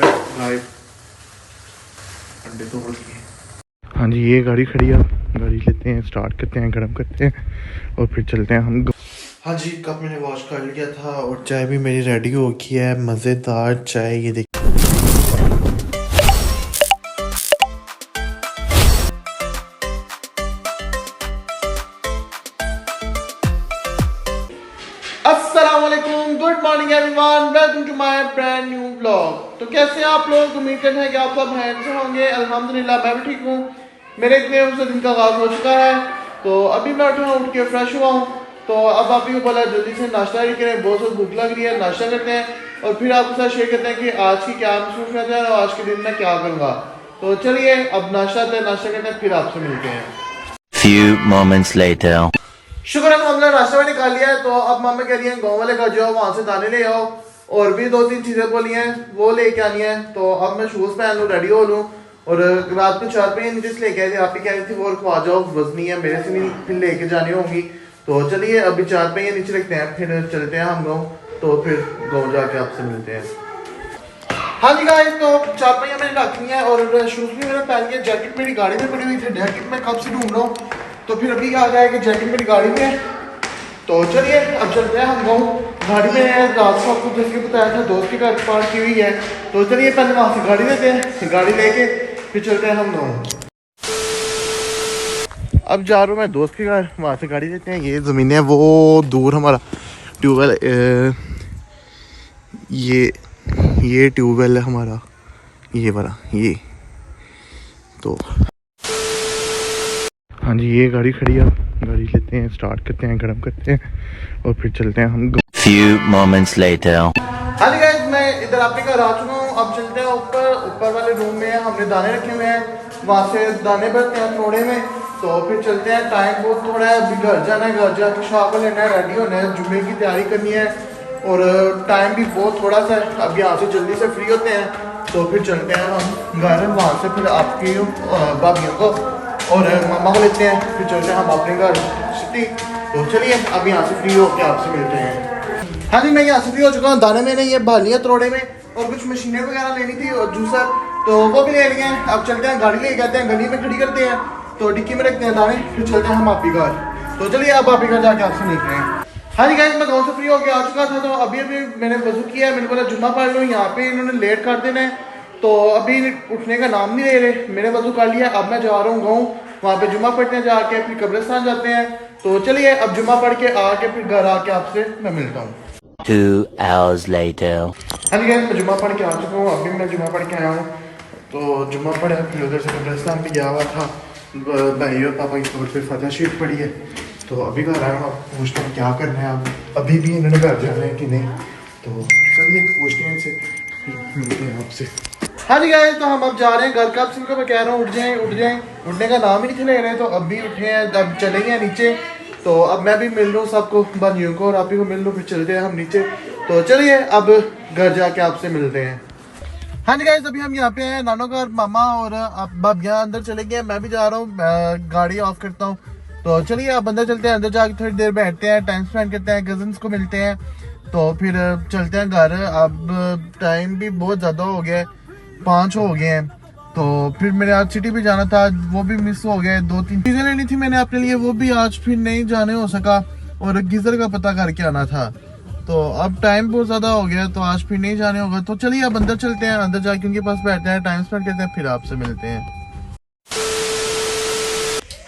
Live अंडे तोड़ लिए। हाँ जी, ये गाड़ी खड़ी है, गाड़ी लेते हैं, स्टार्ट करते हैं, गर्म करते हैं और फिर चलते हैं हम। हाँ जी, कप मैंने वॉश कर लिया था और चाय भी मेरी रेडी हो गई है, मज़ेदार चाय। ये देखिए, अस्सलाम वालेकुम, good morning everyone, welcome to my brand new blog. तो कैसे हैं आप लोग? उम्मीद करते हैं कि आप सब हैंड से होंगे। अल्हम्दुलिल्लाह मैं भी ठीक हूँ। मेरे इतने उस दिन का आगाज़ हो चुका है, तो अभी मैं उठ के फ्रेश हुआ हूँ। तो अब आप ही को बोला जल्दी से नाश्ता ही करें, बहुत ज़्यादा भूख लग रही है, नाश्ता करते हैं और फिर आपके साथ शेयर करते हैं कि आज की क्या मसरूफियत है और आज के दिन में क्या करूँगा। तो चलिए अब नाश्ता करते हैं, फिर आपसे मिलते हैं। Few moments later. शुक्र है हमने नाश्ता में निकाल लिया है। तो अब मामा कह रही है गाँव वाले घर जाओ, वहाँ से दाने ले आओ और भी 2-3 चीज़ें बोली हैं वो लेके आनी है। तो अब मैं शूज़ पहन लूँ, रेडी हो लूँ और रात को 4 पे नीचे से लेके आए थे, आप ही कह रही थी वो रखवा जाओ, वजनी है मेरे से नहीं फिर लेके जानी होगी। तो चलिए अभी 4 पे नीचे रखते हैं, फिर चलते हैं हम गाँव। तो फिर गाँव जाके आपसे मिलते हैं। हाँ जी गाइस, तो 4 पहिया मैंने रख लिया है और शूज़ भी मैंने पहन लिया। जैकेट मेरी गाड़ी में पड़ी हुई थी, जैकेट मैं कब से ढूंढ रहा हूँ, तो फिर अभी आ गया कि जैकेट मेरी गाड़ी में है। तो चलिए अब चलते हैं हम गाँव। गाड़ी में रात को आपको जैसे बताया था दोस्त के घर पार्क की हुई है। तो चलिए पहले वहाँ से गाड़ी लेते हैं, गाड़ी लेके फिर चलते हैं हम गाँव। अब जा रहा हूँ मैं दोस्त के घर, वहाँ से गाड़ी लेते हैं। ये ज़मीन है वो दूर हमारा ट्यूबवेल, ये ट्यूबवेल है हमारा, ये वाला ये। तो हाँ जी, ये गाड़ी खड़ी है, गाड़ी लेते हैं, स्टार्ट करते हैं, गर्म करते हैं और फिर चलते हैं हम। Few moments later. हाँ जी गाइस, मैं इधर आपके घर आ चुका हूँ। अब चलते हैं ऊपर वाले रूम में। हमने दाने रखे हुए हैं, वहाँ से दाने भरते हैं थोड़े में। तो फिर चलते हैं, टाइम बहुत थोड़ा है, अभी घर जाना है, घर जाकर शाह को लेना है, रेडी होना है, जुम्मे की तैयारी करनी है और टाइम भी बहुत थोड़ा सा है। अब यहाँ से जल्दी से फ्री होते हैं तो फिर चलते हैं हम घर, वहाँ से फिर आपकी भाभियों को और मामा को लेते हैं, फिर चलते हैं हम अपने घर सिटी। तो चलिए अब यहाँ से फ्री होकर आपसे मिलते हैं। हाँ जी, मैं यहाँ से फ्री हो चुका हूँ। दाने मैंने ये भर लिया तोड़े में और कुछ मशीनें वगैरह लेनी थी और जूसर, तो वो भी ले लिए हैं। अब चलते हैं, गाड़ी ले जाते हैं, गली में खड़ी करते हैं, तो डिक्की में रखते हैं दाने, फिर चलते हैं हम आपी घर। तो चलिए अब आपी घर जाके आपसे मिलते हैं। हाँ जी गाइस, मैं गाँव से फ्री होकर आ चुका था। तो अभी मैंने वजू किया है, मैंने बोला जुम्मा पढ़ लो, यहाँ पे इन्होंने लेट कर देना है, तो अभी उठने का नाम नहीं ले रहे। मैंने वजू कर लिया, अब मैं जा रहा हूँ गाँव, वहाँ पे जुम्मा पढ़ते हैं जाके, फिर कब्रिस्तान जाते हैं। तो चलिए अब जुम्मा पढ़ के आके फिर घर आके आपसे मैं मिलता हूँ। 2 hours later. हाँ जी गाइस, मैं जुम्मा पढ़ के आ चुका हूँ, अभी मैं जुम्मा पढ़ के आया हूँ। तो जुम्मा पढ़ा, फिर उधर से कब्रिस्तान भी गया हुआ था, भाई और पापा की खबर पे फतह शीट पड़ी है। तो अभी घर आया हूँ, पूछते हैं क्या करना है, अब अभी भी इन्होंने घर जाना है कि नहीं। तो चलिए पूछते हैं इनसे, मिलते हैं आपसे। हाँ जी गाइस, तो हम अब जा रहे हैं घर। कब से मैं कह रहा हूँ उठ जाएं उठ जाएं, उठने का नाम ही नहीं ले रहे। तो अब भी उठे हैं, अब चलेंगे नीचे। तो अब मैं भी मिल रहा हूँ सबको, बनियों को और आप ही को मिल लूँ, फिर चलते हैं हम नीचे। तो चलिए अब घर जाके आपसे मिलते हैं। हाँ जी गाइस, अभी हम यहाँ पे हैं नानो घर, मामा और अब यहाँ अंदर चले गए, मैं भी जा रहा हूँ, गाड़ी ऑफ करता हूँ। तो चलिए अब अंदर चलते हैं, अंदर जाके थोड़ी देर बैठते हैं, टाइम स्पेंड करते हैं, कजन्स को मिलते हैं, तो फिर चलते हैं घर। अब टाइम भी बहुत ज़्यादा हो गया है, 5 हो गए हैं। तो फिर मैंने आज सिटी भी जाना था, वो भी मिस हो गए। 2-3 चीज़ें लेनी थी मैंने अपने लिए, वो भी आज फिर नहीं जाने हो सका और गीज़र का पता करके आना था। तो अब टाइम बहुत ज़्यादा हो गया, तो आज फिर नहीं जाने होगा। तो चलिए अब अंदर चलते हैं, अंदर जाके उनके पास बैठते हैं, टाइम स्पेंड करते हैं, फिर आपसे मिलते हैं।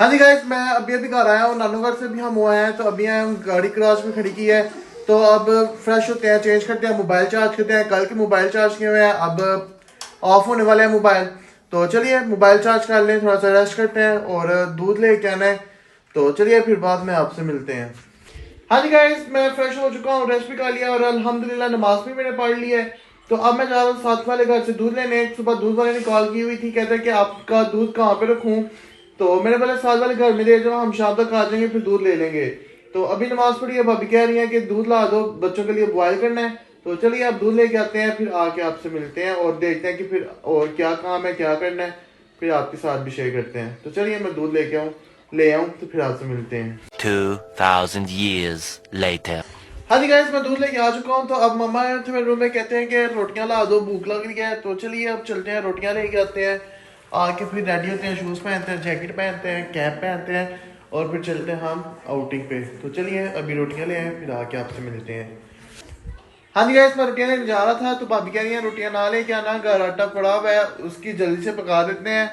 हाँ जी गाइस, मैं अभी घर आया हूँ, नानू घर से भी हम हुए हैं। तो अभी हम गाड़ी क्रास में खड़ी की है, तो अब फ्रेश होते हैं, चेंज करते हैं, मोबाइल चार्ज करते हैं। कल के मोबाइल चार्ज किए हुए हैं, अब ऑफ होने वाले हैं मोबाइल। तो चलिए मोबाइल चार्ज कर लें, थोड़ा सा रेस्ट करते हैं और दूध लेके आना है। तो चलिए फिर बाद में आपसे मिलते हैं। हाँ जी गाइस, मैं फ्रेश हो चुका हूँ, रेस्ट भी कर लिया और अल्हम्दुलिल्लाह नमाज भी मैंने पढ़ ली है। तो अब मैं जा रहा हूँ साथ वाले घर से दूध लेने। सुबह दूध वाले ने कॉल की हुई थी, कहते हैं कि आपका दूध कहाँ पे रखूँ। तो मैंने बोला साथ वाले घर में दे जाओ, हम शाम तक आ जाएंगे, फिर दूध ले लेंगे। तो अभी नमाज पढ़ी है, भाभी कह रही है कि दूध ला दो, बच्चों के लिए बॉयल करना है। तो चलिए आप दूध लेके आते हैं, फिर आके आपसे मिलते हैं और देखते हैं कि फिर और क्या काम है, क्या करना है, फिर आपके साथ भी शेयर करते हैं। तो चलिए मैं दूध ले आऊँ तो फिर आपसे मिलते हैं। 2000 years later. हाँ जी गाइस, मैं दूध लेके आ चुका हूँ। तो अब मम्मा आए थे मेरे रूम में, कहते हैं कि रोटियां ला दो, भूख लग रही है। तो चलिए अब चलते हैं, रोटियां लेके आते हैं। आके फिर रेडी होते हैं, शूज़ पहनते हैं, जैकेट पहनते हैं, कैप पहनते हैं और फिर चलते हैं हम आउटिंग पे। तो चलिए अभी रोटियां ले आए, फिर आके आपसे मिलते हैं। हाँ जी गाइस, मैं रोटियां लेने जा रहा था तो भाभी कह रही है रोटियां ना लेके आना, घर आटा पड़ा हुआ है, उसकी जल्दी से पका देते हैं।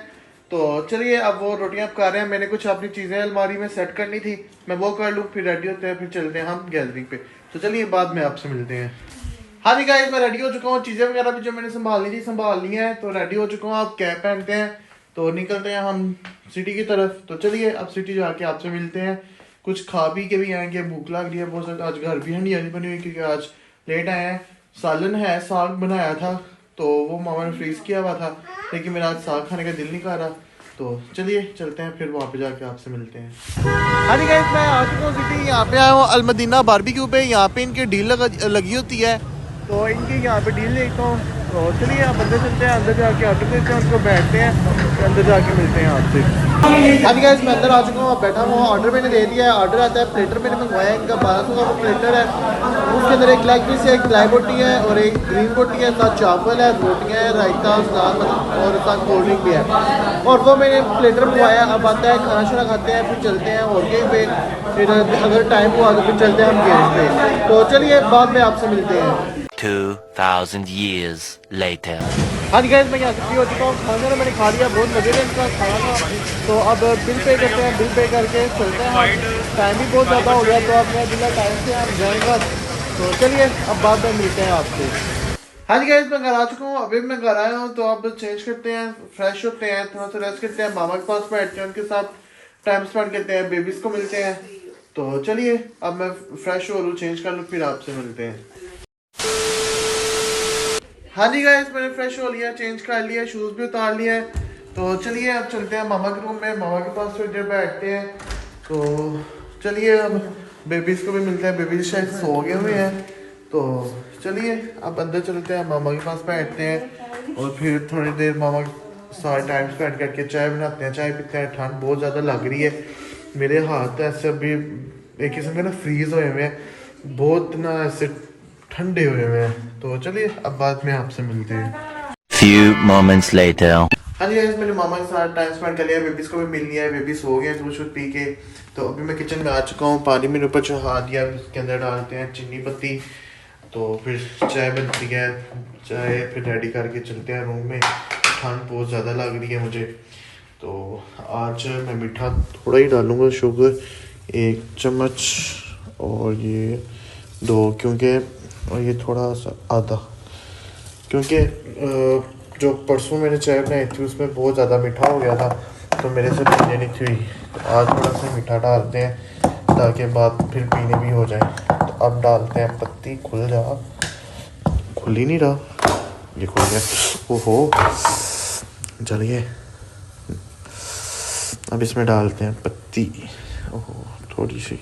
तो चलिए अब वो रोटियां पका रहे हैं। मैंने कुछ अपनी चीज़ें अलमारी में सेट करनी थी, मैं वो कर लूँ, फिर रेडी होते हैं, फिर चलते हैं हम गैलरी पे। तो चलिए बाद में आपसे मिलते हैं। हाँ जी गाइस, मैं रेडी हो चुका हूँ, चीज़ें वगैरह भी जो मैंने संभालनी थी संभाल ली हैं। तो रेडी हो चुका हूँ, आप कैप पहनते हैं तो निकलते हैं हम सिटी की तरफ। तो चलिए अब सिटी जाके आपसे मिलते हैं। कुछ खा पी के भी आएंगे, भूख लग रही है बहुत ज़्यादा। आज घर भी हंडियानी बनी हुई क्योंकि आज लेट आए हैं। सालन है, साग बनाया था तो वो मामा ने फ्रीज किया हुआ था, लेकिन मेरा आज साग खाने का दिल नहीं कर रहा। तो चलिए चलते हैं, फिर वहाँ पे जाके आपसे मिलते हैं। हाँ जी गाइस, मैं आ चुका हूँ सिटी। यहाँ पे आया हूँ अलमदीना बारबेक्यू पे। यहाँ पे इनकी डील लगी होती है, तो इनकी यहाँ पे डील लेता हूँ। तो चलिए आप अंदर चलते हैं, अंदर जाके ऑर्डर देते हैं, उनको बैठते हैं, फिर अंदर जाके मिलते हैं आपसे। हाँ जी गाइस, मैं अंदर आ चुका हूँ, अब बैठा हुआ। ऑर्डर मैंने दे दिया है। ऑर्डर आता है, प्लेटर मैंने मंगवाया है इनका 1200 का वो प्लेटर है। उसके अंदर एक लेग पीस है, एक ड्राई बोटी है और एक ग्रीन बोटी है, साथ चावल है, रोटियाँ है, रायता, सलाद और साथ कोल्ड ड्रिंक भी है। और वो मैंने प्लेटर मंगवाया। अब आता है, खाना शाना खाते हैं, फिर चलते हैं और कहीं पे, फिर अगर टाइम हुआ तो फिर चलते हैं हम गेट पे। तो चलिए बाद में आपसे मिलते हैं। 2000 years later. हाँ जी गाइस, मैं यहाँ से फ्री हो चुका हूँ। खाना मैंने खा लिया, बहुत मजे का इनका खाना था। तो अब बिल पे करते हैं, बिल पे करके चलते हैं हम। टाइम भी बहुत ज़्यादा हो गया, तो अब मैं बिना टाइम से हम जाएंगे। तो चलिए अब बाद में मिलते हैं आपसे। हाँ जी गाइस, मैं घर आ चुका हूँ, अभी मैं घर आया हूँ। तो अब चेंज करते हैं, फ्रेश होते हैं, थोड़ा सा रेस्ट करते हैं, मामा के पास बैठते हैं, उनके साथ टाइम स्पेंड करते हैं, बेबीज को मिलते हैं। तो चलिए अब मैं फ्रेश हो लूँ, चेंज कर लूँ, फिर आपसे मिलते हैं। हाँ जी गाइस, मैंने फ्रेश हो लिया, चेंज कर लिया, शूज़ भी उतार लिया है। तो चलिए अब चलते हैं मामा के रूम में, मामा के पास थोड़ी देर बैठते हैं। तो चलिए अब बेबीज़ को भी मिलते हैं, बेबीज़ शायद सो गए हुए हैं। तो चलिए अब अंदर चलते हैं, मामा के पास बैठते हैं और फिर थोड़ी देर मामा के साथ टाइम स्पेंड करके चाय बनाते हैं, चाय पीते हैं। ठंड बहुत ज़्यादा लग रही है, मेरे हाथ ऐसे अभी एक किस्म के ना फ्रीज़ हुए हुए हैं, बहुत ना ऐसे ठंडे हुए हुए हैं। तो चलिए अब बाद में आपसे मिलते हैं। Few moments later. हाँ जी गाइस, मैंने मामा के साथ टाइम स्पेंड कर लिया, बेबीज को भी मिल लिया है, बेबीज हो गए दूध शूध पी के। तो अभी मैं किचन में आ चुका हूँ, पानी मेरे ऊपर चढ़ा दिया, उसके अंदर डालते हैं चीनी पत्ती। तो फिर चाय बनती है, चाय फिर रेडी करके चलते हैं रूम में। ठंड बहुत ज़्यादा लग रही है मुझे, तो आज मैं मीठा थोड़ा ही डालूँगा, शुगर 1 चम्मच और ये 2, क्योंकि और ये थोड़ा सा आधा, क्योंकि जो परसों मैंने चाय बनाई थी उसमें बहुत ज़्यादा मीठा हो गया था, तो मेरे से पीने नहीं थी। तो आज थोड़ा सा मीठा डालते हैं ताकि बात फिर पीने भी हो जाए। तो अब डालते हैं पत्ती, खुल जा, खुल ही नहीं रहा, ये खुल गया, ओहो चलिए अब इसमें डालते हैं पत्ती, ओहो थोड़ी सी,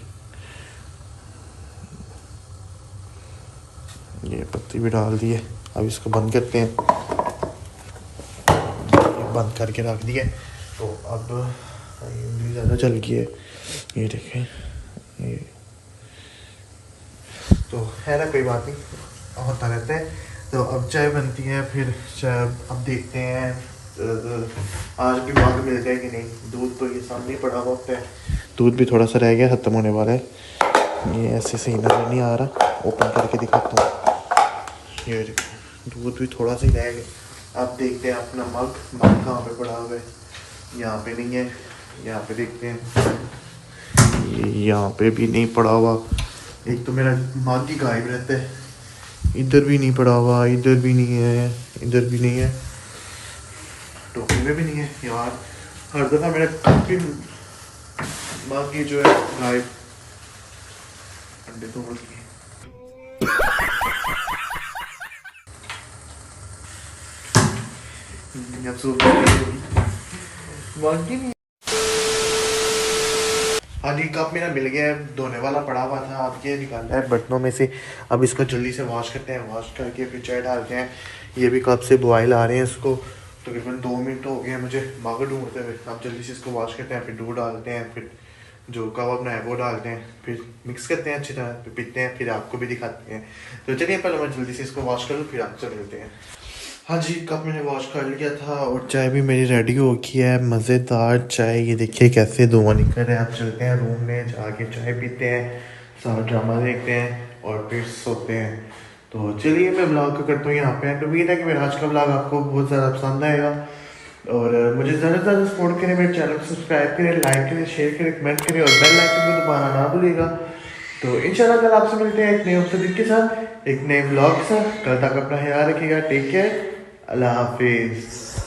ये पत्ती भी डाल दी है। अब इसको बंद करते हैं, बंद करके रख दिए। तो अब उंगली ज़्यादा चल गई है, ये देखें, ये तो है ना, कोई बात नहीं, होता रहता है। तो अब चाय बनती है, फिर चाय अब देखते हैं आज भी मग मिलता है कि नहीं। दूध तो ये सामने ही पड़ा हुआ होता है, दूध भी थोड़ा सा रह गया, ख़त्म होने वाला है। ये ऐसे सही नज़र नहीं आ रहा, ओपन करके दिखाता हूँ, ये दूध भी थोड़ा सा ही रह गया। अब देखते हैं अपना मग कहाँ पे पड़ा हुआ है, यहाँ पे नहीं है, यहाँ पे देखते हैं, यहाँ पे भी नहीं पड़ा हुआ। एक तो मेरा मग ही गायब रहता है, इधर भी नहीं पड़ा हुआ, इधर भी नहीं है, इधर भी नहीं है, टोकरी में भी नहीं है यार। हर दफ़ा मेरा मग ही जो है गायब, अंडे तोड़ दिए। हाँ जी, कप मेरा मिल गया है, धोने वाला पड़ा हुआ था, अब ये निकालना है बर्तनों में से। अब इसको जल्दी से वॉश करते हैं, वॉश करके फिर चाय डालते हैं। ये भी कप से बॉयल आ रहे हैं, इसको तकरीबन 2 मिनट हो गए हैं मुझे मग ढूंढते हुए। अब जल्दी से इसको वॉश करते हैं, फिर दूध डालते हैं, फिर जो कहवा बनाया वो डालते हैं, फिर मिक्स करते हैं अच्छी तरह, फिर पीते हैं, फिर आपको भी दिखाते हैं। तो चलिए पहले मैं जल्दी से इसको वॉश कर लूँ, फिर आपसे मिलते हैं। हाँ जी, कप मैंने वॉश कर लिया था और चाय भी मेरी रेडी हो गई है, मज़ेदार चाय। ये देखिए कैसे धुआं निकल रहा है। आप चलते हैं रूम में, जाके चाय पीते हैं, सारा ड्रामा देखते हैं और फिर सोते हैं। तो चलिए मैं ब्लॉग को करता हूँ यहाँ पे एंड। उम्मीद है कि मेरा आज का ब्लॉग आपको बहुत ज़्यादा पसंद आएगा और मुझे ज़्यादा से ज़्यादा सपोर्ट करें, मेरे चैनल को सब्सक्राइब करें, लाइक करें, शेयर करें, कमेंट करें और बेल आइकन को दबाना ना भूलिएगा। तो इंशाल्लाह कल आपसे मिलते हैं एक नए एपिसोड के साथ, एक नए ब्लॉग के साथ। कल तक अपना ख्याल रखिएगा, टेक केयर, अल्लाह हाफिज़।